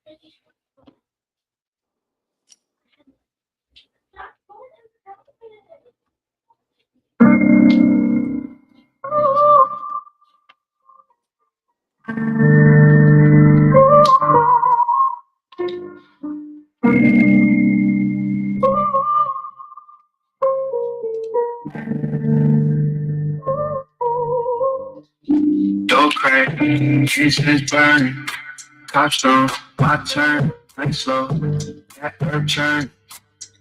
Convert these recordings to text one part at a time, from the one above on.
Door crack, incense burning, cops on my turn, play slow, that herb churn,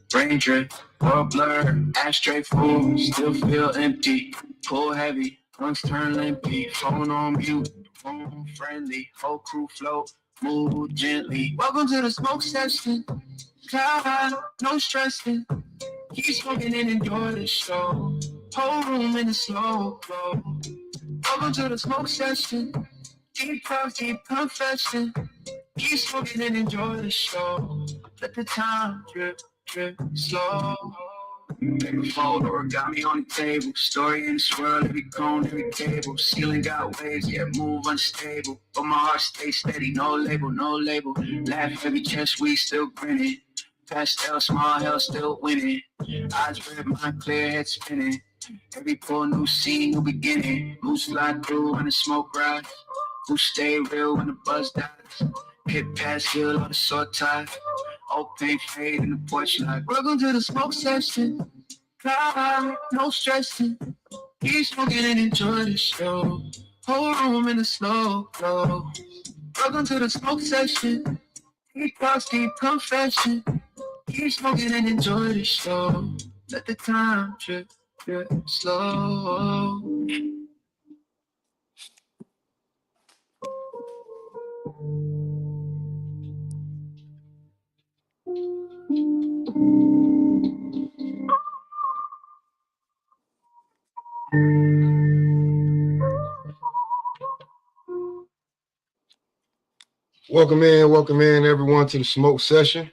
brain drip, world blur, ashtray full, still feel empty, pull heavy, lungs turn limpy, phone on mute, phone friendly, whole crew float, move gently. Welcome to the smoke session, cloud, no stressing, keep smoking and enjoy the show, whole room in the slow flow. Welcome to the smoke session. Deep talk, deep confession. Keep smoking and enjoy the show. Let the time drip, drip, slow. Every fold origami on the table. Story in the swirl, every cone, every cable. Ceiling got waves, yeah, move unstable. But my heart stays steady, no label, no label. Laugh every chest, we still grinning. Pastel, small hell, still winning. Eyes red, mind clear, head spinning. Every pull, new scene, new beginning. Who slide through when the smoke rise? Who stay real when the buzz dies? Hit pass, heal all the sore ties. Old pain fade in the porch light. Welcome to the smoke session. Cloud, no stressing. Keep smoking and enjoy the show. Whole room in the slow flow. Welcome to the smoke session. Deep thoughts, deep confession. Keep smoking and enjoy the show. Let the time drip, drip, slow. Welcome in, everyone, to the smoke session.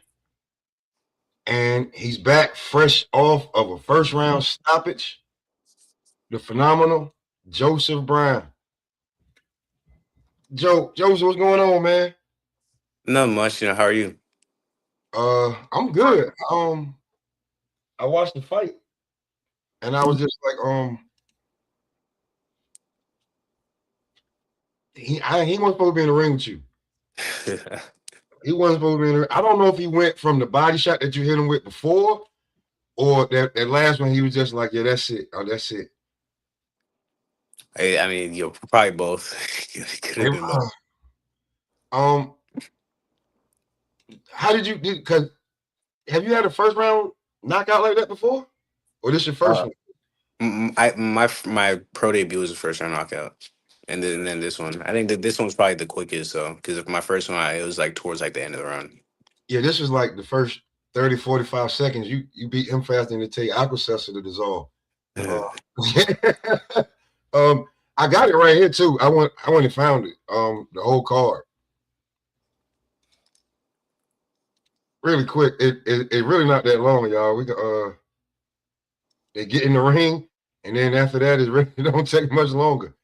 And he's back fresh off of a first round stoppage. The phenomenal Joseph Brown. Joseph, what's going on, man? Not much, how are you? I'm good. I watched the fight, and I was just like, he wasn't supposed to be in the ring with you. He wasn't supposed to be in the ring. I don't know if he went from the body shot that you hit him with before, or that last one he was just like, yeah, that's it. Oh, that's it. I mean, you're probably both. Could have been both. How did you? Because have you had a first round knockout like that before, or this your first one? My pro debut was the first round knockout, and then this one. I think that this one's probably the quickest though, because my first one it was like towards like the end of the round. Yeah, this was like the first 30, 45 seconds. You beat him faster than it take Alka-Seltzer to dissolve. I got it right here too. I went and found it. The whole card. Really quick. It really not that long, y'all. We they get in the ring, and then after that, it don't take much longer.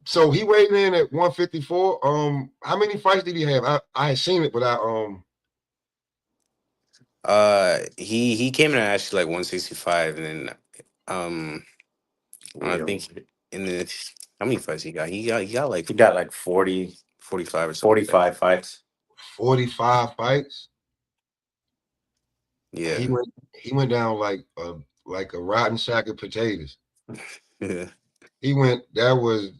So he weighed in at 154. How many fights did he have? I had seen it, but he came in at actually like 165, and then I think in the how many fights he got? He got like 40, 45 or something. 45 fights. 45 fights. Yeah, he went down like a rotten sack of potatoes. Yeah. He went down like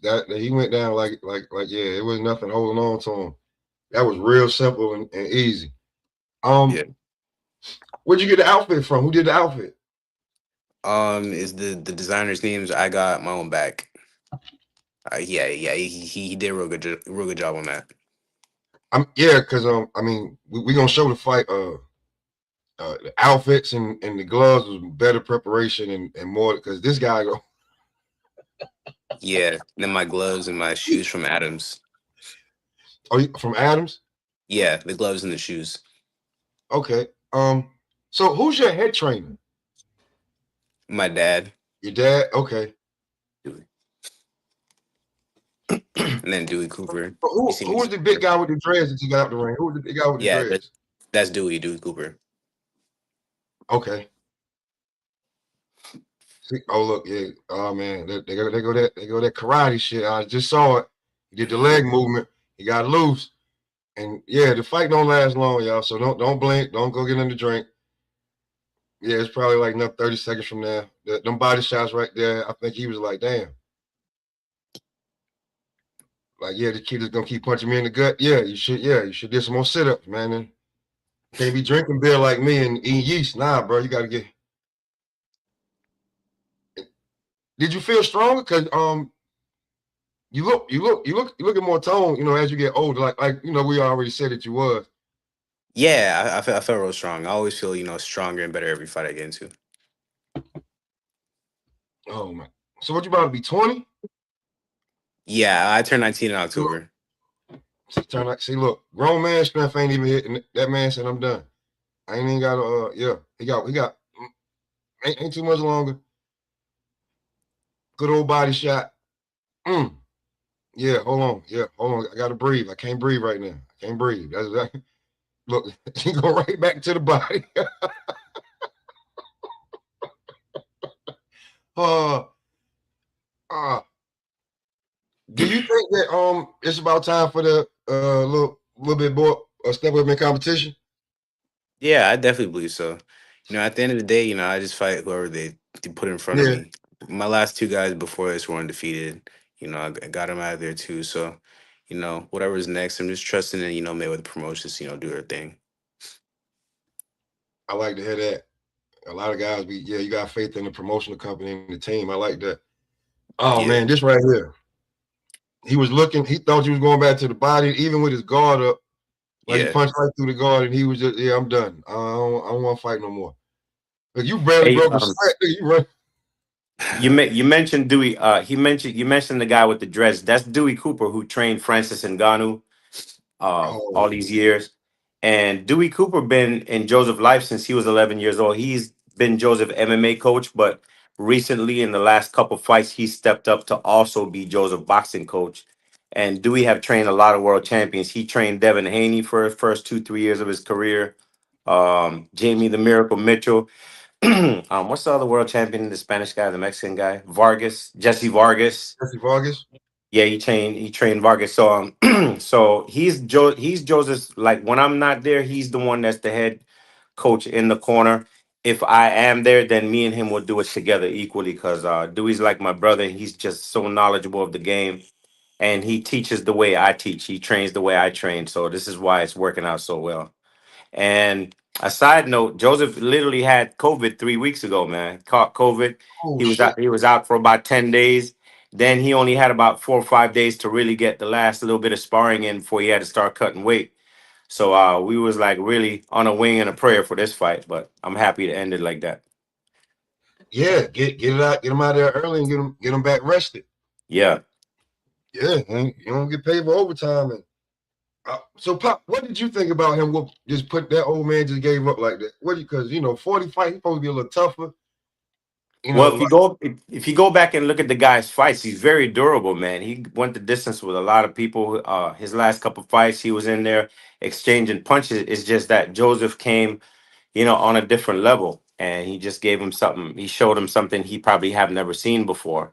yeah, it was nothing holding on to him. That was real simple and easy. Yeah. Where'd you get the outfit from? Who did the outfit? Is the designer's names? I got my own back. Yeah, he did a real good job on that. Because I mean, we gonna show the fight. The outfits and the gloves was better preparation and more because this guy go. Yeah, then my gloves and my shoes from Adams. Oh, from Adams? Yeah, the gloves and the shoes. Okay. So who's your head trainer? My dad. Your dad? Okay. and then Dewey Cooper. But He who seems was the big guy with the dreads that you got out the ring? Who was the big guy with the yeah, dreads? that's Dewey Cooper. Okay. See, oh look, yeah. Oh man, they go that karate shit. I just saw it. He did the leg movement. He got loose, and yeah, the fight don't last long, y'all. So don't blink. Don't go get in the drink. Yeah, it's probably like another 30 seconds from there. Them body shots right there. I think he was like, damn. Like, yeah, the kid is gonna keep punching me in the gut. Yeah, you should. Yeah, you should do some more sit-ups, man. And can't be drinking beer like me and eating yeast. Nah, bro, you gotta get. Did you feel stronger? Cause you look at more tone. You know, as you get older, like we already said that you was. Yeah, I felt real strong. I always feel stronger and better every fight I get into. Oh man. So what you about to be 20? Yeah, I turned 19 in October. Turn like see, look, grown man strength ain't even hitting. That man said I'm done. I ain't even got yeah. He got ain't too much longer. Good old body shot. Mm. Yeah, hold on. Yeah, hold on. I gotta breathe. I can't breathe right now. I can't breathe. That's that. Look, he go right back to the body. uh, uh, do you think that it's about time for the little bit more step up in competition? Yeah, I definitely believe so. At the end of the day, I just fight whoever they put in front of Yeah, me. My last two guys before this were undefeated. I got them out of there too. So, whatever's next, I'm just trusting in, Mayweather Promotions, do their thing. I like to hear that. A lot of guys be you got faith in the promotional company and the team. I like that. Oh Yeah. man, this right here. He was looking. He thought he was going back to the body, even with his guard up. Like he Yeah. punched right through the guard, and he was just, I'm done. I don't want to fight no more. Like you barely Hey, broke a sweat. You run. you mentioned Dewey. You mentioned the guy with the dreads. That's Dewey Cooper who trained Francis Ngannou all Oh, these years. And Dewey Cooper been in Joseph life since he was 11 years old. He's been Joseph MMA coach, but recently in the last couple fights, he stepped up to also be Joseph boxing coach. And Dewey have trained a lot of world champions. He trained Devin Haney for his first 2-3 years of his career. Jamie the Miracle Mitchell. What's the other world champion? The Spanish guy, the Mexican guy, Vargas, Jesse Vargas. Jesse Vargas. Yeah, he trained Vargas. So so he's Joseph's, like, when I'm not there, he's the one that's the head coach in the corner. If I am there, then me and him will do it together equally because Dewey's like my brother. He's just so knowledgeable of the game, and he teaches the way I teach. He trains the way I train. So this is why it's working out so well. And a side note, Joseph literally had COVID 3 weeks ago, man. Caught COVID. Oh He was shit. out, he was out for about 10 days. Then he only had about 4 or 5 days to really get the last little bit of sparring in before he had to start cutting weight. So we was like really on a wing and a prayer for this fight, but I'm happy to end it like that. Yeah, get it out, get him out of there early and get him back rested. Yeah. Yeah, and you don't get paid for overtime. And so, Pop, what did you think about him? Just put that old man just gave up like that? What? Because 40 fight, he's supposed to be a little tougher. Well, if you Like go if you go back and look at the guy's fights, he's very durable, man. He went the distance with a lot of people. His last couple fights, he was in there exchanging punches. It's just that Joseph came, on a different level, and he just gave him something. He showed him something he probably have never seen before.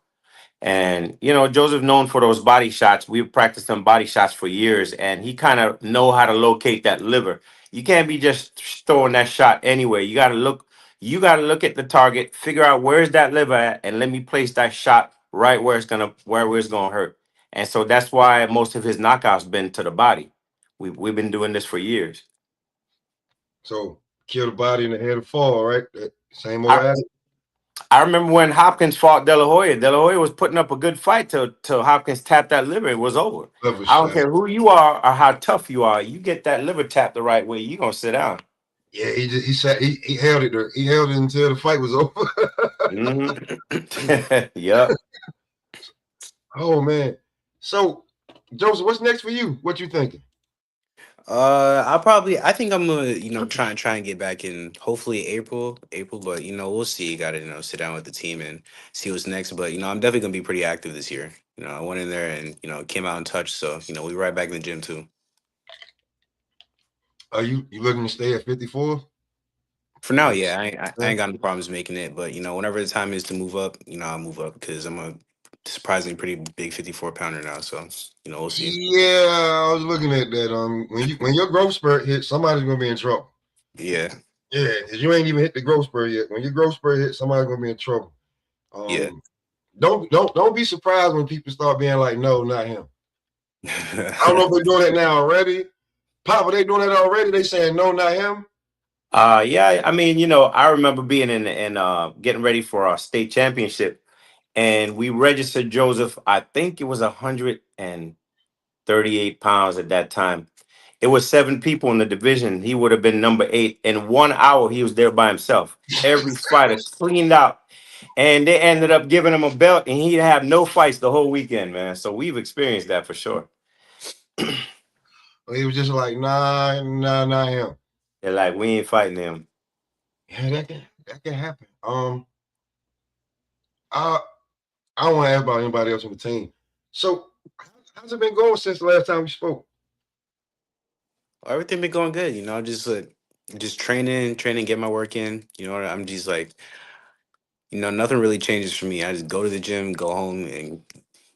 And Joseph known for those body shots. We've practiced them body shots for years, and he kind of know how to locate that liver. You can't be just throwing that shot anywhere. You got to look. You got to look at the target, figure out where's that liver at, and let me place that shot right where it's gonna hurt. And so that's why most of his knockouts been to the body. We've been doing this for years. so, kill the body and the head of fall, right? That same old adage. I remember when Hopkins fought De La Hoya. De La Hoya was putting up a good fight till Hopkins tapped that liver. It was over. Liver I don't shot. care who you are or how tough you are. You get that liver tapped the right way, you gonna sit down. Yeah, he sat he held it there. He held it until the fight was over. Yep. Oh man. So, Joseph, what's next for you? What you thinking? I think I'm gonna, try and get back in hopefully April, but we'll see. Got to, sit down with the team and see what's next. But I'm definitely gonna be pretty active this year. I went in there and came out in touch. So we right back in the gym too. Are you looking to stay at 54? For now, Like, yeah, I ain't got no problems making it. But whenever the time is to move up, I'll move up because I'm a surprisingly pretty big 54-pounder now. So we'll see. yeah, I was looking at that. When your growth spurt hits, somebody's gonna be in trouble. Yeah, Yeah, because you ain't even hit the growth spurt yet. When your growth spurt hits, somebody's gonna be in trouble. yeah. Don't be surprised when people start being like, no, not him. I don't know if they're doing it now already. Papa, they doing it already. They saying no, not him. Yeah, I mean, I remember being in getting ready for our state championship, and we registered Joseph. I think it was 138 pounds at that time. It was 7 people in the division. He would have been number 8. In 1 hour, he was there by himself. Every fighter cleaned out, and they ended up giving him a belt, and he'd have no fights the whole weekend, man. So we've experienced that for sure. He was just like, nah, not him. They're like, we ain't fighting him. Yeah, that can happen. I I don't want to ask about anybody else on the team. So, how's it been going since the last time we spoke? Everything been going good. Just training, get my work in. I'm just like, nothing really changes for me. I just go to the gym, go home, and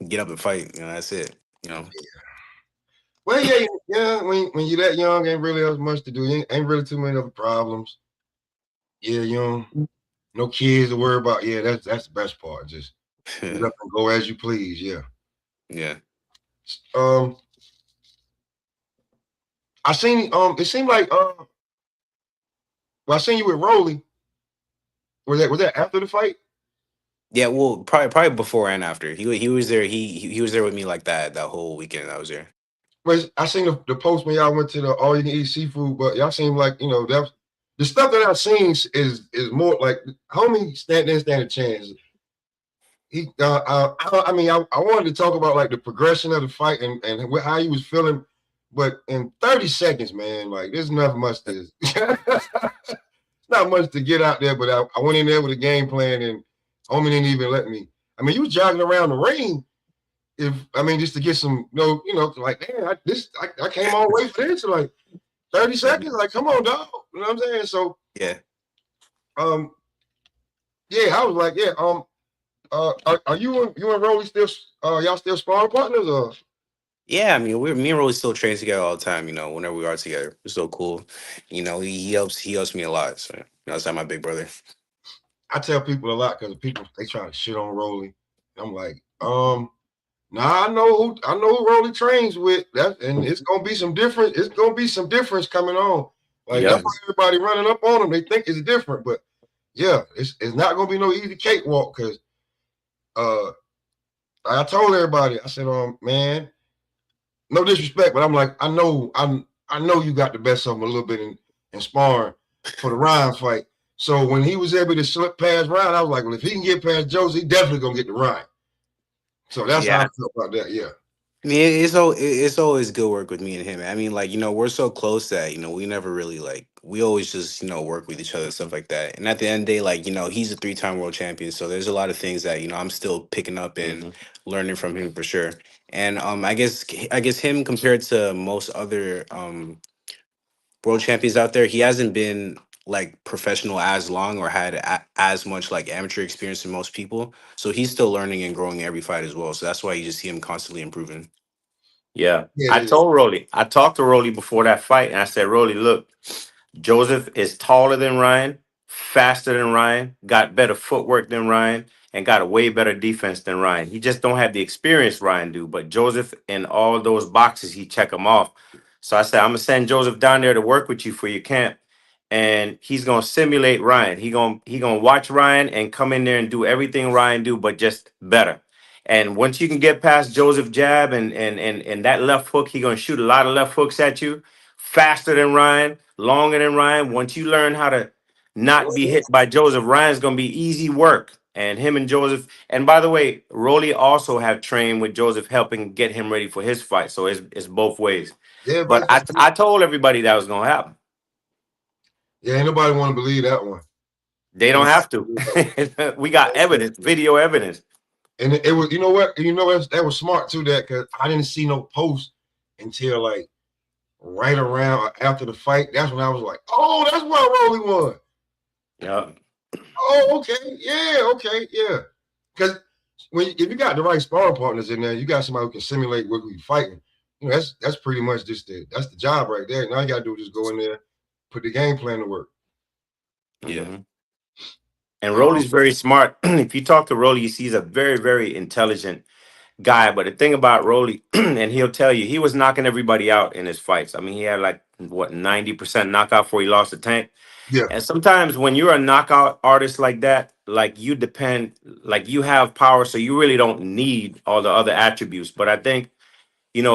get up and fight. That's it. Well, yeah. When you're that young, ain't really as much to do. Ain't really too many other problems. Yeah, no kids to worry about. Yeah, that's the best part. Just get up and go as you please. Yeah. Yeah. I seen it seemed like well, I seen you with Rolly. Was that after the fight? Yeah, well, probably before and after. He was there. He was there with me like that whole weekend I was there. But I seen the post when y'all went to the all you can eat seafood, but y'all seem like that the stuff that I've seen is more like homie stand a chance. He I mean I wanted to talk about like the progression of the fight and how he was feeling, but in 30 seconds, man, like there's not much to not much to get out there. But I went in there with a game plan and homie didn't even let me. I mean, you was jogging around the ring. Just to get some, like, damn, I came all the way for this, like 30 seconds, like, come on, dog. You know what I'm saying? So, Yeah. Yeah, I was like, yeah, are you and Rolly still, y'all still sparring partners, or? Yeah, I mean, me and Rolly still train together all the time. Whenever we are together, it's so cool. He helps me a lot. So that's like my big brother. I tell people a lot because people they try to shit on Rolly. I'm like, nah, I know who Rolly trains with. And it's gonna be some different. It's gonna be some difference coming on. Like that's why everybody running up on him. They think it's different, but yeah, it's not gonna be no easy cakewalk. Because I told everybody, I said, man, no disrespect, but I'm like, I know you got the best of him a little bit in sparring for the Ryan fight. So when he was able to slip past Ryan, I was like, well, if he can get past Josie, he definitely gonna get the Ryan. So that's how I felt about that. Yeah. I mean, it's always good work with me and him. I mean, like we're so close that we never really we always just work with each other and stuff like that. And at the end of the day, he's a 3-time world champion, so there's a lot of things that I'm still picking up and learning from him for sure. And I guess him compared to most other world champions out there, he hasn't been professional as long or had as much amateur experience than most people. So he's still learning and growing every fight as well. So that's why you just see him constantly improving. Yeah. Yeah. I told Rolly, I talked to Rolly before that fight, and I said, Rolly, look, Joseph is taller than Ryan, faster than Ryan, got better footwork than Ryan, and got a way better defense than Ryan. He just don't have the experience Ryan do. But Joseph, in all those boxes, he check them off. So I said, I'm gonna send Joseph down there to work with you for your camp, and he's gonna simulate Ryan. He gonna watch Ryan and come in there and do everything Ryan do, but just better. And once you can get past Joseph jab and that left hook, he gonna shoot a lot of left hooks at you, faster than Ryan, longer than Ryan. Once you learn how to not be hit by Joseph, Ryan's gonna be easy work. And him and Joseph, and by the way, Rolly also have trained with Joseph, helping get him ready for his fight. So it's both ways. Yeah, But I told everybody that was gonna happen. yeah, ain't nobody want to believe that one. They don't have to. We got evidence, video evidence. And it was, that was smart too. That because I didn't see no post until like right around after the fight. That's when I was like, oh, that's why Rolly won. Yeah. Oh, okay, yeah. Because if you got the right sparring partners in there, you got somebody who can simulate what we fighting. That's pretty much just that's the job right there. Now you got to do is just go in there, put the game plan to work. Yeah. Mhm. And Rolly's very smart. If you talk to Rolly, you see he's a very, very intelligent guy. But the thing about Rolly, and he'll tell you, he was knocking everybody out in his fights. I mean, he had like what 90% knockout before he lost the Tank. Yeah, And sometimes when you're a knockout artist like that, like you depend, like you have power, so you really don't need all the other attributes. But I think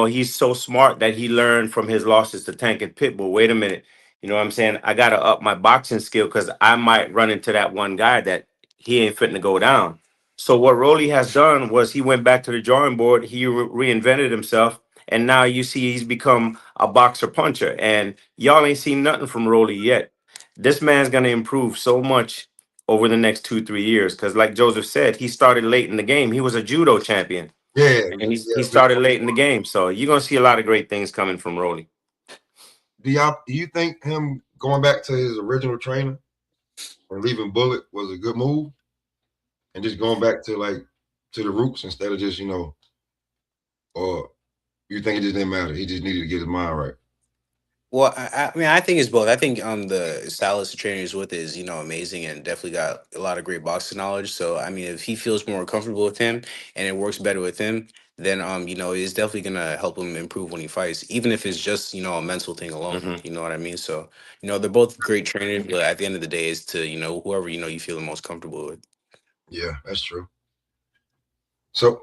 he's so smart that he learned from his losses to Tank and Pitbull. Wait a minute. You know what I'm saying? I got to up my boxing skill because I might run into that one guy that he ain't fitting to go down. So what Rolly has done was he went back to the drawing board. He reinvented himself. And now you see he's become a boxer puncher. And y'all ain't seen nothing from Rolly yet. This man's going to improve so much over the next 2, 3 years. Because like Joseph said, he started late in the game. He was a judo champion. yeah, And he yeah. started late in the game, so you're gonna see a lot of great things coming from Rolly. Do you think him going back to his original trainer and leaving Bullet was a good move, and just going back to the roots instead of just or you think it just didn't matter? He just needed to get his mind right. Well, I mean, I think it's both. I think the stylist of trainers with is amazing and definitely got a lot of great boxing knowledge. So I mean, if he feels more comfortable with him and it works better with him, then it's definitely gonna help him improve when he fights, even if it's just a mental thing alone. Hmm. You know what I mean? So they're both great trainers, but at the end of the day, it's to whoever you feel the most comfortable with. Yeah, that's true. So,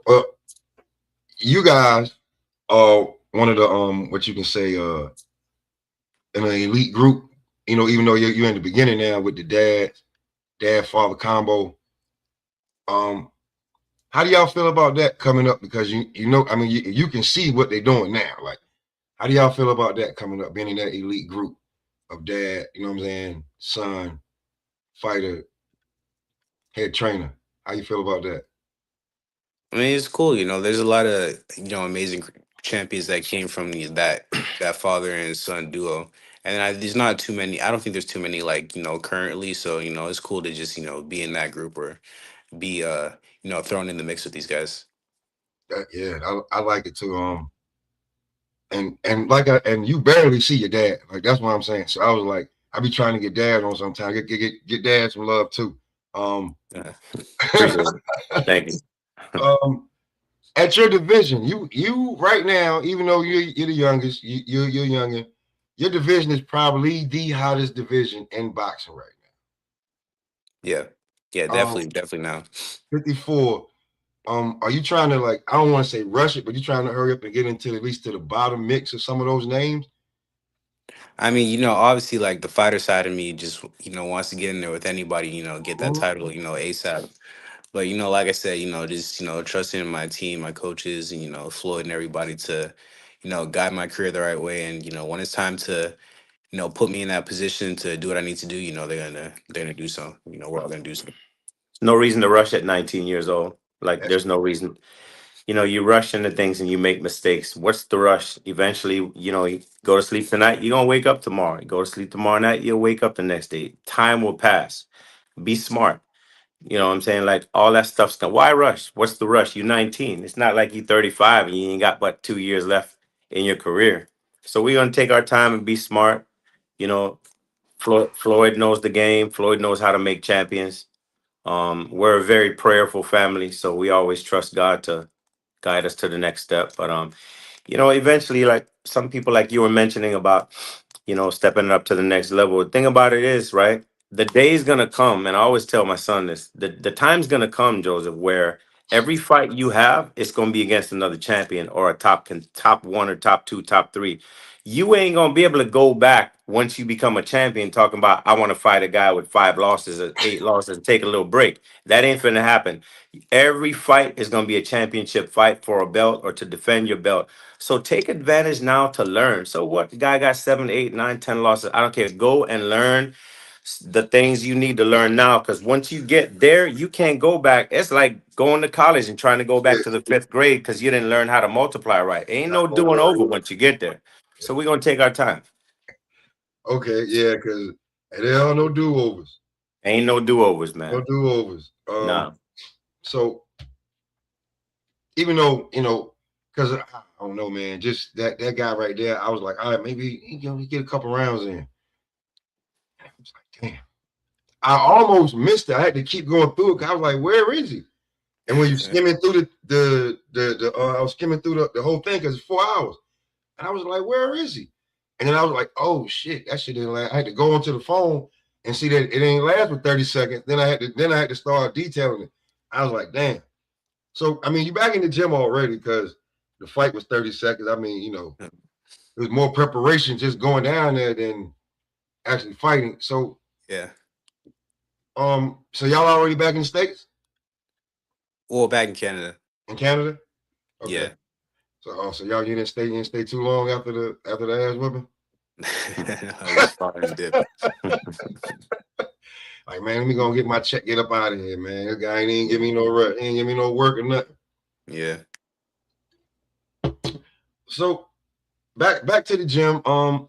you guys are one of the what you can say in an elite group. Even though you're in the beginning now with the dad father combo. Um, how do y'all feel about that coming up? Because I mean, you can see what they're doing now. Like, how do y'all feel about that coming up, being in that elite group of dad? You know what I'm saying? Son, fighter, head trainer. How you feel about that? I mean, it's cool. There's a lot of amazing champions that came from that father and son duo, and there's not too many. I don't think there's too many like currently. So it's cool to just be in that group or be thrown in the mix with these guys. Yeah, I like it too. And like and you barely see your dad. Like that's what I'm saying. So I was like, I be trying to get dad on sometimes. Get dad some love too. Um, Appreciate it. Thank you. um, at your division, you right now, even though you're the youngest, you're younger. Your division is probably the hottest division in boxing right Yeah, yeah, now. definitely now. 54. Are you trying to I don't want to say rush it, but you trying to hurry up and get into at least to the bottom mix of some of those names? I mean, obviously, like the fighter side of me just wants to get in there with anybody, get that Mhm. title, ASAP. But like I said, just trusting in my team, my coaches, and Floyd and everybody to guide my career the right way. And when it's time to put me in that position to do what I need to do, they're gonna do so. We're all gonna do so. No reason to rush at 19 years old. Like That's there's no reason. You rush into things and you make mistakes. What's the rush? Eventually, you go to sleep tonight, you're gonna wake up tomorrow. You go to sleep tomorrow night, you'll wake up the next day. Time will pass. Be smart. You know what I'm saying? Like all that stuff's gonna why rush? What's the rush? You're 19. It's not like you're 35 and you ain't got but 2 years left in your career. So we're gonna take our time and be smart. You know, Floyd knows the game. Floyd knows how to make champions. We're a very prayerful family, so we always trust God to guide us to the next step. But eventually, like some people like you were mentioning about, stepping up to the next level. The thing about it is, right, the day is gonna come, and I always tell my son this, the time's gonna come, Joseph, where every fight you have is gonna be against another champion or a top one or top two, top three. You ain't gonna be able to go back once you become a champion talking about I want to fight a guy with 5 losses or 8 losses and take a little break. That ain't finna happen. Every fight is going to be a championship fight for a belt or to defend your belt. So take advantage now to learn. So what? The guy got 7, 8, 9, 10 losses. I don't care. Go and learn. the things you need to learn now. Because once you get there, you can't go back. It's like going to college and trying to go Yeah, back to the fifth grade because you didn't learn how to multiply right. Ain't no doing over once you get there. So we're gonna take our time. okay, yeah, because there are no do-overs. Ain't no do overs, No man. do-overs. No. So even though, because I don't know, man, just that guy right there, I was like, all right, maybe he get a couple rounds in. I was like, damn. I almost missed it. I had to keep going through it because I was like, where is he? And when you skimming through I was skimming through the whole thing because it's 4 hours. And I was like, where is he? And then I was like, oh shit, that shit didn't last. I had to go onto the phone and see that it ain't last for 30 seconds. Then I had to start detailing it. I was like, damn. So I mean, you back in the gym already because the fight was 30 seconds. I mean, it was more preparation just going down there than actually fighting. So Yeah. so y'all already back in the States? Well, back in Canada. In Canada? Okay. Yeah. So y'all you didn't stay too long after the ass whipping? We fought and dip. Like, man, let me go get my check, get up out of here, man. That guy ain't even give me no rest, ain't give me no work or nothing. Yeah. So back to the gym. I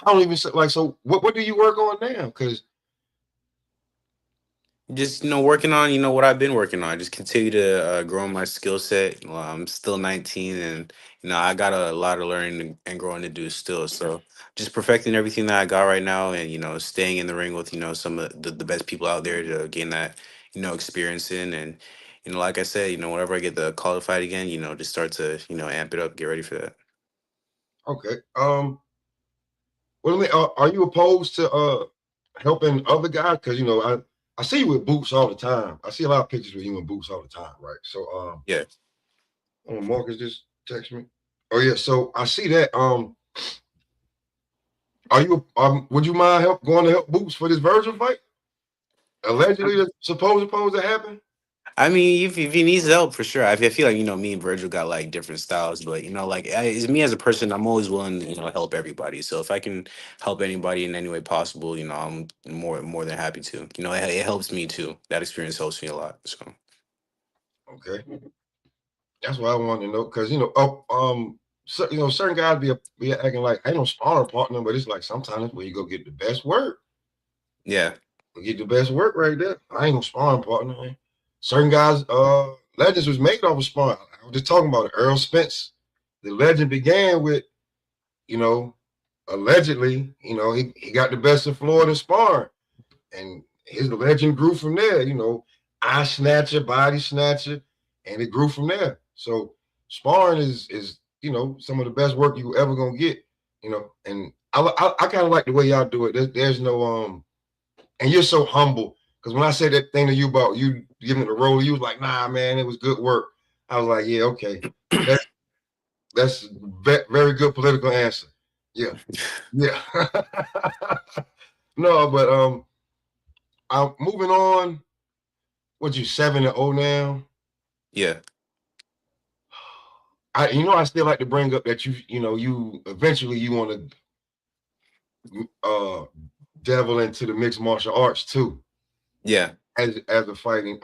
don't even like. So what do you work on now? Because Just working on what I've been working on. Just continue to grow my skill set. Well, I'm still 19, and I got a lot of learning and growing to do still. So just perfecting everything that I got right now, and staying in the ring with some of the best people out there to gain that experience in. And like I said, whenever I get the qualified again, just start to amp it up, get ready for that. okay. Well, are you opposed to helping other guys? Because I see you with Boots all the time. I see a lot of pictures with you and Boots all the time, right? So Yeah. Marcus just text me. Oh yeah, so I see that. Are you would you mind going to help Boots for this Virgil fight? Allegedly, that's supposed to happen. I mean, if he needs help, for sure. I feel like me and Virgil got like different styles, but like it's me as a person, I'm always willing to help everybody. So if I can help anybody in any way possible, I'm more than happy to. It helps me too. That experience helps me a lot. So Okay, that's what I wanted to know because so, certain guys be acting like I ain't no sparring partner, but it's like sometimes where you go get the best work. yeah, You get the best work right there. I ain't no sparring partner, man. Certain guys, legends was made off of sparring. I was just talking about it. Earl Spence, the legend began with, you know, allegedly, he got the best of Florida sparring. And his legend grew from there, eye snatcher, body snatcher, and it grew from there. So sparring is some of the best work you ever gonna get, and I kind of like the way y'all do it. There's no and you're so humble because when I said that thing to you about you giving it a roll, you was like, nah, man, it was good work. I was like, yeah, okay. That's very good political answer. Yeah. Yeah. No, but I'm moving on. What you 7-0 now? yeah, I still like to bring up that you eventually you want to devil into the mixed martial arts too yeah. as a fighting.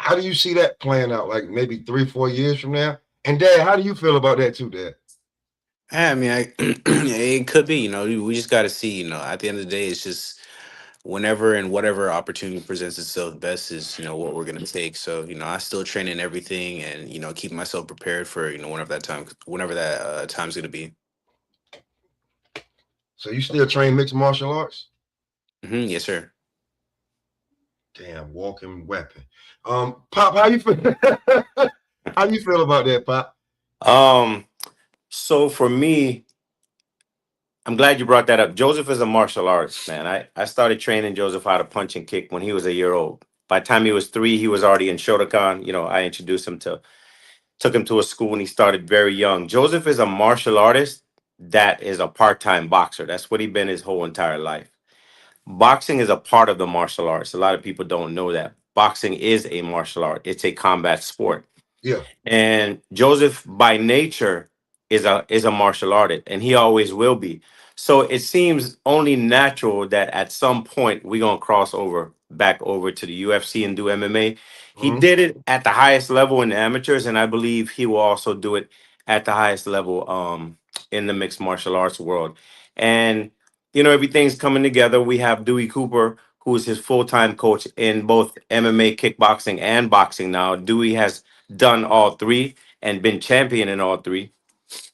How do you see that playing out? Like maybe 3-4 years from now? And Dad, how do you feel about that too, Dad? I mean, it could be. We just got to see. At the end of the day, it's just whenever and whatever opportunity presents itself best is what we're gonna take. So I still train in everything and keep myself prepared for whenever that time's gonna be. So you still train mixed martial arts? Yes, sir. Damn, walking weapon. Pop, how you feel? How you feel about that, Pop? So for me, I'm glad you brought that up. Joseph is a martial artist, man. I started training Joseph how to punch and kick when he was a year old. By the time he was 3, he was already in Shotokan. I introduced him took him to a school when he started very young. Joseph is a martial artist that is a part-time boxer. That's what he's been his whole entire life. Boxing is a part of the martial arts. A lot of people don't know that. Boxing is a martial art. It's a combat sport. Yeah. And Joseph, by nature, is a martial artist, and he always will be. So it seems only natural that at some point we're gonna cross over back over to the UFC and do MMA. He Mhm. did it at the highest level in the amateurs, and I believe he will also do it at the highest level in the mixed martial arts world. And everything's coming together. We have Dewey Cooper, who is his full-time coach in both MMA, kickboxing, and boxing now. Dewey has done all three and been champion in all three.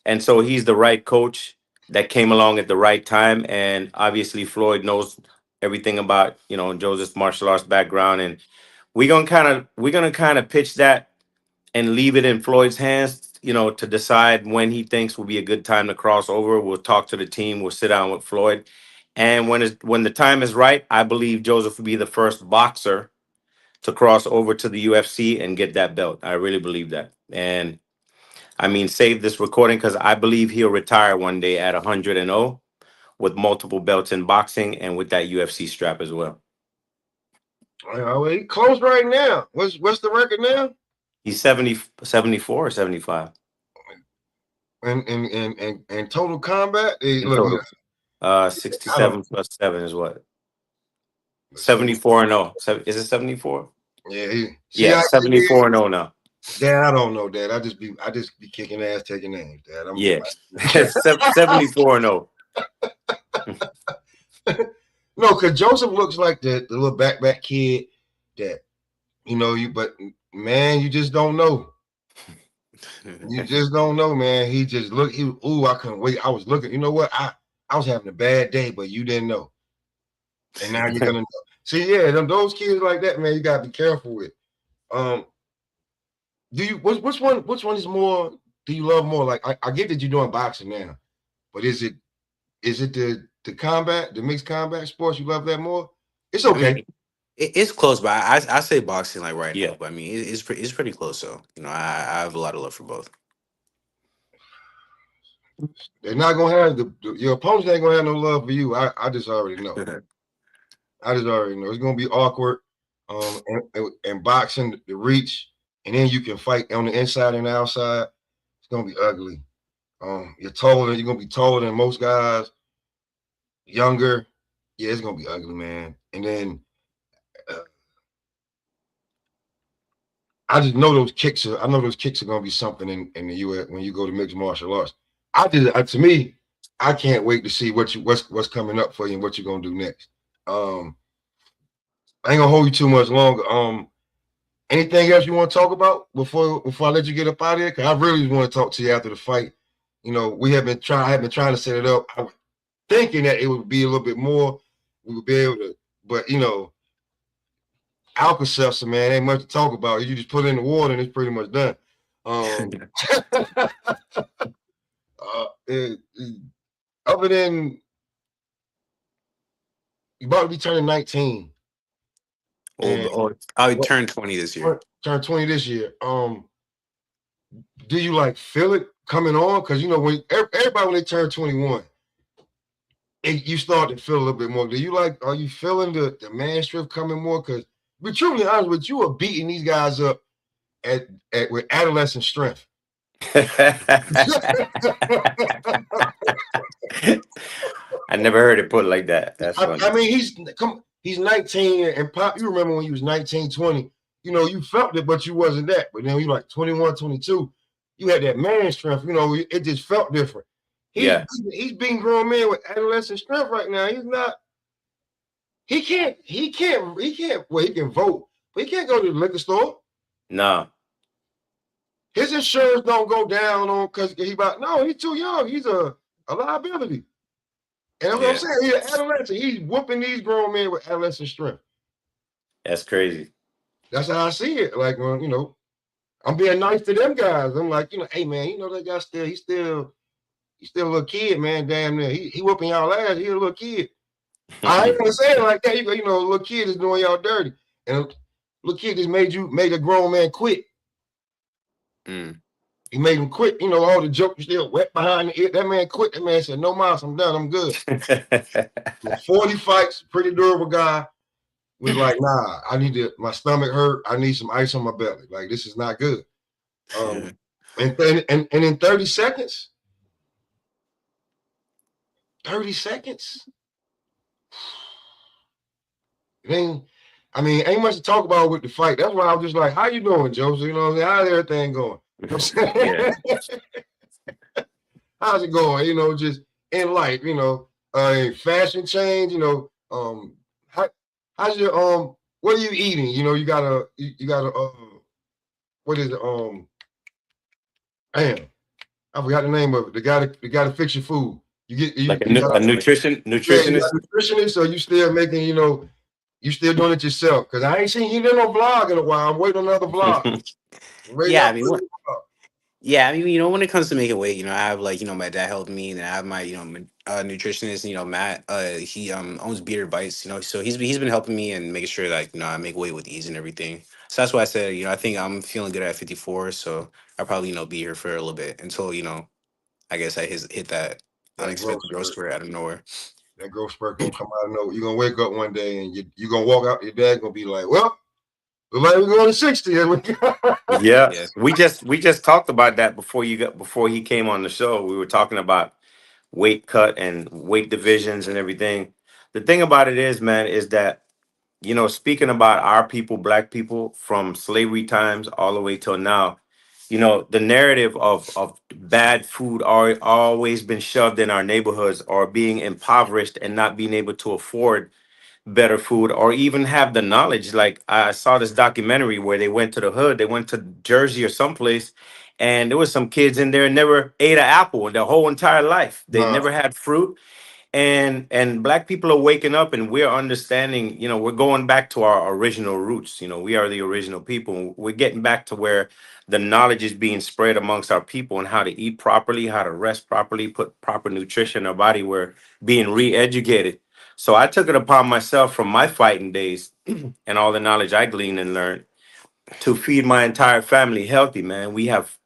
And so he's the right coach that came along at the right time. And obviously Floyd knows everything about, Joseph's martial arts background. And we're gonna kind of pitch that and leave it in Floyd's hands, to decide when he thinks will be a good time to cross over. We'll talk to the team, we'll sit down with Floyd. And when the time is right, I believe Joseph will be the first boxer to cross over to the UFC and get that belt. I really believe that. And I mean, save this recording because I believe he'll retire one day at 100-0 with multiple belts in boxing and with that UFC strap as well. Well, he close right now. What's the record now? He's 74 or 75 And total combat. in total. I 67 plus 7 is what? let's see. 74-0. Is it 74? Yeah, Yeah, 74-0 now. Dad, I don't know, Dad. I just be kicking ass, taking names, Dad. Yeah, 74-0. No, because Joseph looks like the little backpack kid that but man, you just don't know. You just don't know, man. He just look. I couldn't wait. I was looking. You know what? I was having a bad day, but you didn't know, and now you're gonna know. See, yeah, those kids like that, man. You gotta be careful with. Do you which one is more? Do you love more? Like I get that you're doing boxing now, but is it the combat, the mixed combat sports? You love that more? It's okay. I mean, it's close, but I say boxing like right Yeah. now. But I mean, it's pretty close. So I have a lot of love for both. They're not gonna have your opponents ain't gonna have no love for you. I just already know. I just already know it's gonna be awkward. And boxing the reach, and then you can fight on the inside and the outside. It's gonna be ugly. You're taller. You're gonna be taller than most guys. Younger, yeah, it's gonna be ugly, man. And then I just know those kicks are. I know those kicks are gonna be something in the U.S. when you go to mixed martial arts. To me, I can't wait to see what's coming up for you and what you're gonna do next. I ain't gonna hold you too much longer. Anything else you want to talk about before I let you get up out of here? Because I really want to talk to you after the fight. We have been trying to set it up. I was thinking that it would be a little bit more. We would be able to, but Alka-Seltzer, man, ain't much to talk about. You just put it in the water and it's pretty much done. Other than you about to be turning 19. I turned 20 this year. Turn 20 this year. Do you feel it coming on? Because when everybody when they turn 21, you start to feel a little bit more. Are you feeling the man strength coming more? Because be truly honest with you, are beating these guys up with adolescent strength. I never heard it put like that. That's funny. I mean, he's 19 and pop. You remember when he was 19, 20, you felt it, but you wasn't that. But then you 21, 22, you had that man strength. It just felt different. He's being grown men with adolescent strength right now. He's not. He can't. Well, he can vote, but he can't go to the liquor store. No. His insurance don't go down on because he's too young. He's a liability. And that's what I'm saying. He's an adolescent. He's whooping these grown men with adolescent strength. That's crazy. That's how I see it. I'm being nice to them guys. I'm like, hey man, that guy he's still a little kid, man. Damn near. He whooping y'all ass. He a little kid. I ain't gonna say it like that. A little kid is doing y'all dirty. And a little kid just made a grown man quit. He made him quit. All the jokes still wet behind the ear. That man quit. That man said, no mas, I'm done. I'm good. 40 fights, pretty durable guy. Was like, nah, my stomach hurt. I need some ice on my belly. This is not good. And in 30 seconds, 30 seconds. It ain't, I mean, ain't much to talk about with the fight. That's why I was just like, how you doing, Joseph? You know what I'm saying? How's everything going? You know what I'm Yeah. saying? How's it going? You know, just in life, you know, fashion change, you know, how, how's your what are you eating? You know, you gotta what is it? Damn, I forgot the name of it. The guy to fix your food. You get Like you got a nutrition yeah, you got nutritionist. nutritionist, so you still making, you know, you still doing it yourself. Cause I ain't seen you did no vlog in a while. I'm waiting on another vlog. I'm waiting Yeah, I out mean, for what? the vlog. Yeah, I mean, when it comes to making weight, I have like, my dad helped me, and I have my, nutritionist, Matt. He owns Bearded Bites, so he's been helping me and making sure that I make weight with ease and everything. So that's why I said, I think I'm feeling good at 54. So I'll probably be here for a little bit until I guess I hit that That growth unexpected growth spurt. spurt out of nowhere. That growth spurt gonna come out of nowhere. You're gonna wake up one day and you gonna walk out, your dad gonna be like, well, look like we're going to 60. Yeah, Yeah. we just talked about that before he came on the show. We were talking about weight cut and weight divisions and everything. The thing about it is, man, is that speaking about our people, black people, from slavery times all the way till now, the narrative of bad food are always been shoved in our neighborhoods, or being impoverished and not being able to afford better food, or even have the knowledge. Like, I saw this documentary where they went to the hood, they went to Jersey or someplace, and there was some kids in there never ate an apple in their whole entire life. They Nah, never had fruit. And black people are waking up, and we're understanding, we're going back to our original roots. We are the original people. We're getting back to where the knowledge is being spread amongst our people, and how to eat properly, how to rest properly, put proper nutrition in our body. We're being re-educated. So I took it upon myself from my fighting days and all the knowledge I gleaned and learned to feed my entire family healthy, man. We have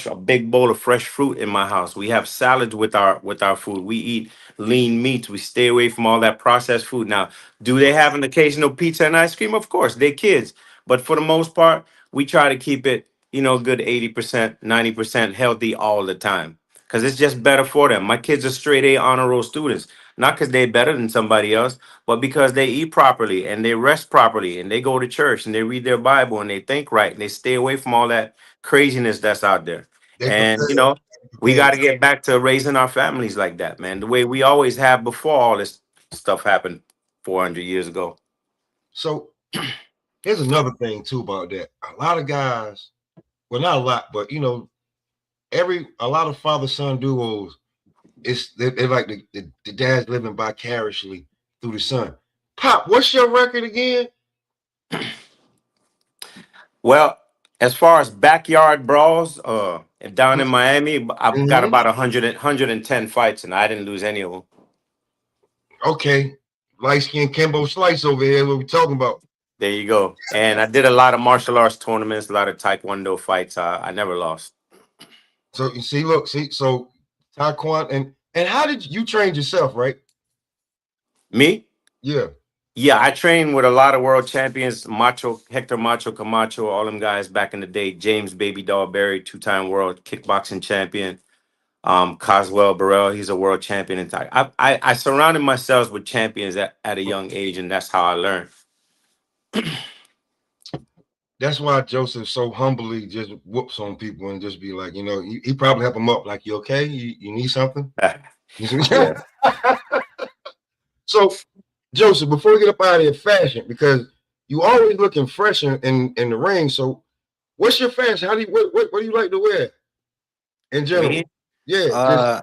a big bowl of fresh fruit in my house. We have salads with our food. We eat lean meats. We stay away from all that processed food. Now, do they have an occasional pizza and ice cream? Of course, they're kids. But for the most part, we try to keep it, good 80%, 90% healthy all the time. Because it's just better for them. My kids are straight A honor roll students. Not because they're better than somebody else, but because they eat properly and they rest properly and they go to church and they read their Bible and they think right and they stay away from all that craziness that's out there. they And prepare. we Prepare. got to get back to raising our families like that, man. The way we always have before all this stuff happened 400 years ago. So here's another thing too about that. A lot of guys, well, not a lot, but you know, a lot of father-son duos, they're like the dad's living vicariously through the son. Pop, what's your record again? Well, as far as backyard brawls, down in Miami, I've got Mm-hmm. about 110 fights, and I didn't lose any of them. Okay. Light skin Kimbo Slice over here, what we talking about. There you go. And I did a lot of martial arts tournaments, a lot of taekwondo fights. I never lost. So you see, look, so Taekwondo and how did you train yourself, right? Me? Yeah. Yeah, I trained with a lot of world champions, Hector Macho Camacho, all them guys back in the day. James Baby Doll Berry, two-time world kickboxing champion. Coswell Burrell, he's a world champion in Thai. I surrounded myself with champions at a young age, and that's how I learned. That's why Joseph so humbly just whoops on people and just be like, you know, he probably help them up. Like, you okay? You need something? Yeah. So, Joseph, before we get up out of here, fashion, because you always looking fresh in the ring. So, what's your fashion? How do you what do you like to wear in Me, general? Yeah, just uh,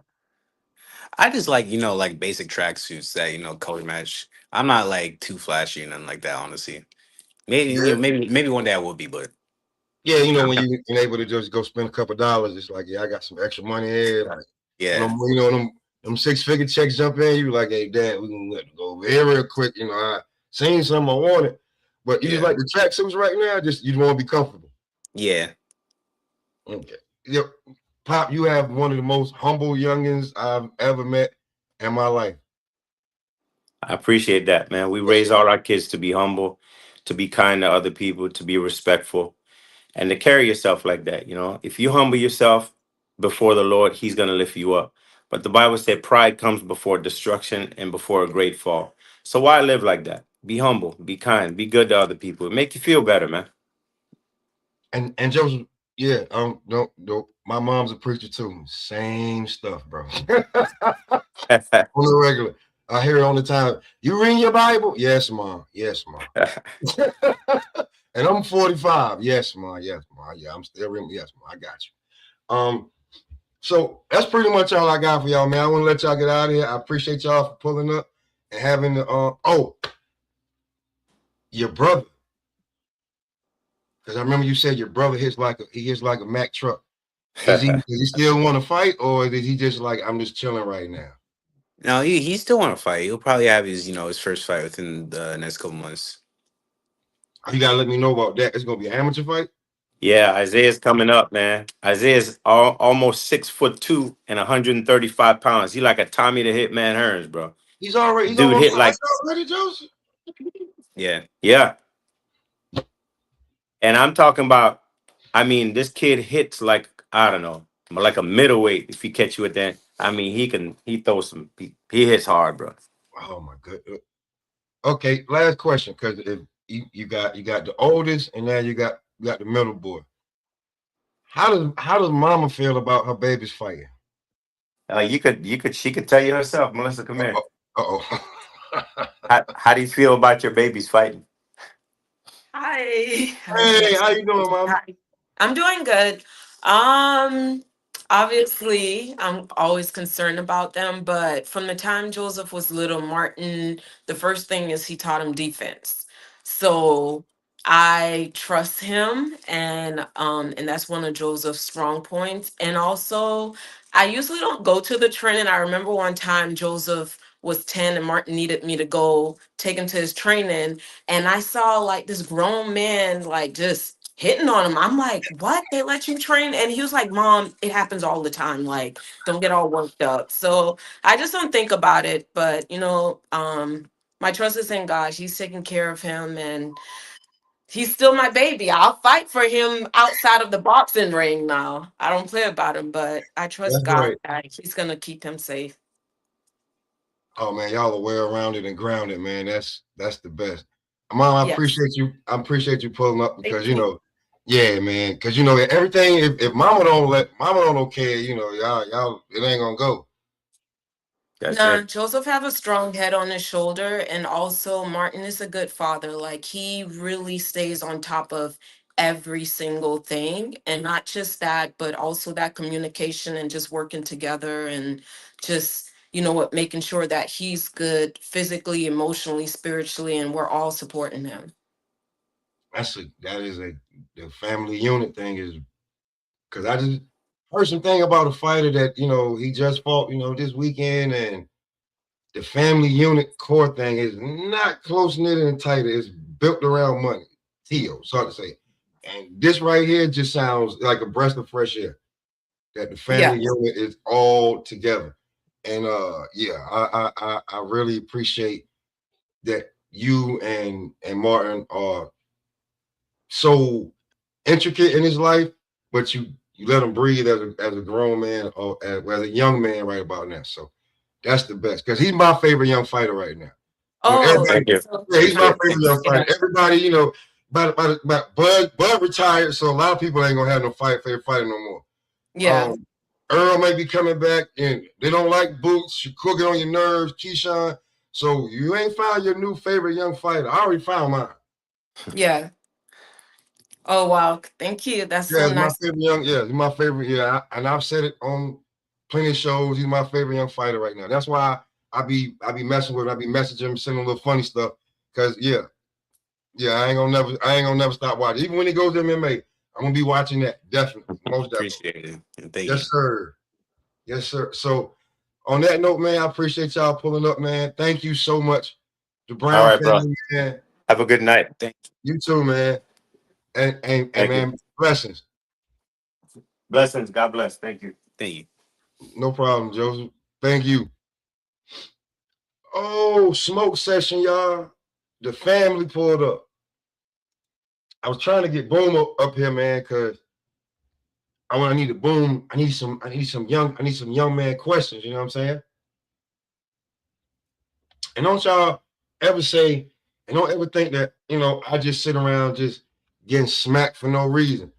I just like like basic tracksuits that color match. I'm not like too flashy and nothing like that, honestly. Maybe yeah, maybe one day I will be, but yeah. You know, I'm when kind you're able to just go spend a couple of dollars, it's like, yeah, I got some extra money here. Like, when yeah, them 6-figure checks jump in, you like, hey, Dad, we can let go over here real quick. You know, I seen something I wanted, but you just yeah, like the tracksuits right now. Just you want to be comfortable. yeah. Okay. Yep. Pop, you have one of the most humble youngins I've ever met in my life. I appreciate that, man. We raise all our kids to be humble, to be kind to other people, to be respectful, and to carry yourself like that. If you humble yourself before the Lord, He's gonna lift you up. But the Bible said pride comes before destruction and before a great fall. So why live like that? Be humble, be kind, be good to other people. It make you feel better, man. And Joseph, yeah, no, my mom's a preacher too. Same stuff, bro. On the regular. I hear it all the time. You read your Bible? Yes, mom. Yes, mom. And I'm 45. Yes, mom. Yes, mom. Yeah, I'm still reading. Yes, mom. I got you. So that's pretty much all I got for y'all, man. I want to let y'all get out of here. I appreciate y'all for pulling up and having the your brother. Because I remember you said your brother hits like a Mack truck. Does he still want to fight, or is he just like, I'm just chilling right now? No, he still want to fight. He'll probably have his first fight within the next couple months. You gotta let me know about that. It's gonna be an amateur fight. Yeah, Isaiah's coming up, man. Isaiah's almost 6'2" and 135 pounds. He like a Tommy the Hitman Hearns, bro. He's Dude almost hit fight like, already, Joseph. yeah. And I'm talking about, I mean, this kid hits like, I don't know, like a middleweight if he catch you at that. I mean, he throws he hits hard, bro. Oh my goodness. Okay, last question, because if you got the oldest, and now you got the middle boy. How does mama feel about her babies fighting? She could tell you herself. Melissa, come here. Uh-oh. How do you feel about your babies fighting? Hi. Hey, how you doing, mama? Hi. I'm doing good. Obviously, I'm always concerned about them, but from the time Joseph was little, Martin, the first thing is he taught him defense. So I trust him, and that's one of Joseph's strong points. And also, I usually don't go to the training. I remember one time Joseph was 10 and Martin needed me to go take him to his training, and I saw like this grown man like just hitting on him. I'm like, what? They let you train? And he was like, Mom, it happens all the time. Like, don't get all worked up. So I just don't think about it. But my trust is in God. He's taking care of him, and he's still my baby. I'll fight for him outside of the boxing ring now. I don't play about him, but I trust That's God right. that he's gonna keep him safe. Oh man, y'all are well rounded and grounded, man. That's the best. Mom, I Yes. appreciate you. I appreciate you pulling up because Thank you. yeah, man. Because everything. If mama don't okay, y'all, it ain't gonna go. That's Nah, it. Joseph have a strong head on his shoulder, and also Martin is a good father. Like he really stays on top of every single thing, and not just that, but also that communication and just working together and just what, making sure that he's good physically, emotionally, spiritually, and we're all supporting him. The family unit thing is because I just heard some thing about a fighter that he just fought this weekend, and the family unit core thing is not close knit and tight. It's built around money. Tio, sorry to say. And this right here just sounds like a breath of fresh air. That the family Yes. unit is all together. And yeah, I really appreciate that you and Martin are so intricate in his life, but you let him breathe as a grown man or as a young man right about now. So that's the best because he's my favorite young fighter right now. Oh, Everybody, Thank you. so yeah, he's my Appreciate favorite young yeah, fighter. Everybody, but Bud retired, so a lot of people ain't gonna have no favorite fighter no more. yeah, Earl may be coming back, and they don't like Boots. You cooking on your nerves, Keyshawn. So you ain't found your new favorite young fighter. I already found mine. yeah. Oh wow, thank you. That's Yeah, so he's my nice. favorite young. Yeah, he's my favorite. Yeah, and I've said it on plenty of shows. He's my favorite young fighter right now. That's why I be messing with him. I be messaging him, sending a little funny stuff. Cause yeah, I ain't gonna never stop watching. Even when he goes to MMA, I'm gonna be watching that. Definitely, most definitely. Appreciate it. And thank you. Yes, sir. Yes, sir. So on that note, man, I appreciate y'all pulling up, man. Thank you so much. The All Brown right, bro. family, man. Have a good night. Thank You too, man. And Thank you. man, blessings. Blessings. God bless. Thank you. thank you. No problem, Joseph. Thank you. Oh, smoke session, y'all. The family pulled up. I was trying to get Boom up here, man, because I need to boom. I need some young man questions. You know what I'm saying? And don't y'all ever say, and don't ever think that, I just sit around just getting smacked for no reason.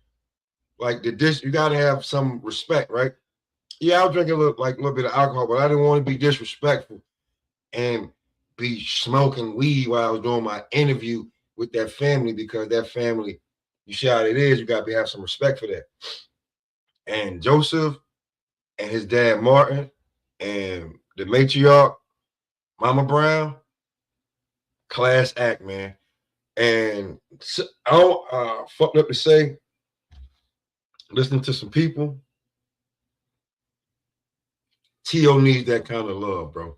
Like you gotta have some respect, right? Yeah, I'll drink a little bit of alcohol, but I didn't want to be disrespectful and be smoking weed while I was doing my interview with that family, because that family, you see how it is, you gotta have some respect for that. And Joseph and his dad Martin and the matriarch, Mama Brown, class act, man. And I don't fucked up to say, listening to some people, T.O. needs that kind of love, bro.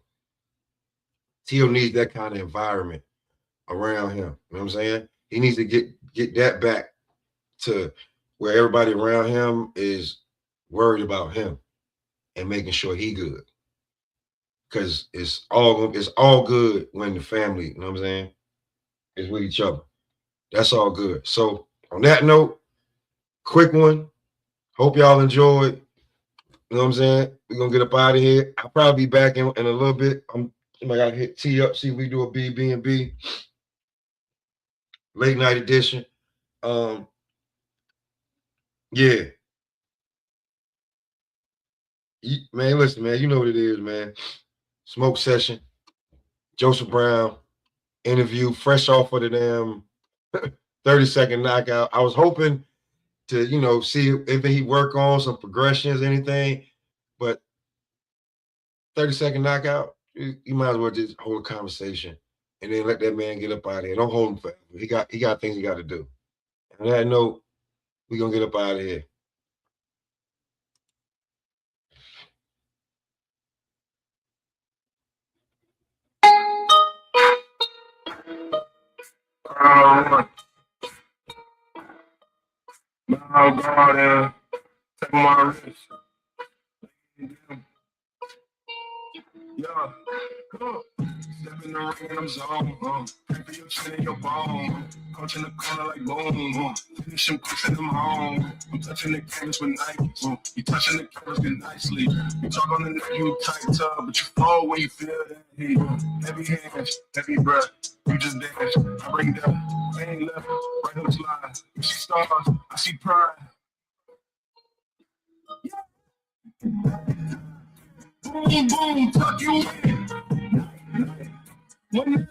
T.O. needs that kind of environment around him. You know what I'm saying? He needs to get that back to where everybody around him is worried about him and making sure he good. Because it's all good when the family, you know what I'm saying, is with each other. That's all good. So on that note, quick one. Hope y'all enjoyed. You know what I'm saying? We're gonna get up out of here. I'll probably be back in a little bit. I gotta hit T up, see if we do a BB&B late night edition. Yeah. Man, listen, man, you know what it is, man. Smoke session. Joseph Brown interview, fresh off of the damn 30-second knockout. I was hoping to, see if he work on some progressions, anything, but 30-second knockout, you might as well just hold a conversation and then let that man get up out of here. Don't hold him forever. He got things he got to do. On that note, we're gonna get up out of here. Now go out there, take my wrist. Yeah, come on. Step in the ring and I'm zone. Pray for your chin and your bone. Coach in the corner like boom. Finish him quick, send him home. I'm touching the canvas with Nikes. You touching the canvas good nicely. You talk on the neck, you tight tub, but you fall when you feel that heat. Heavy hands, heavy breath. You just dance. I bring death. I ain't left. Right hooks line. You see stars, I see pride. Boom, boom, tuck you in. When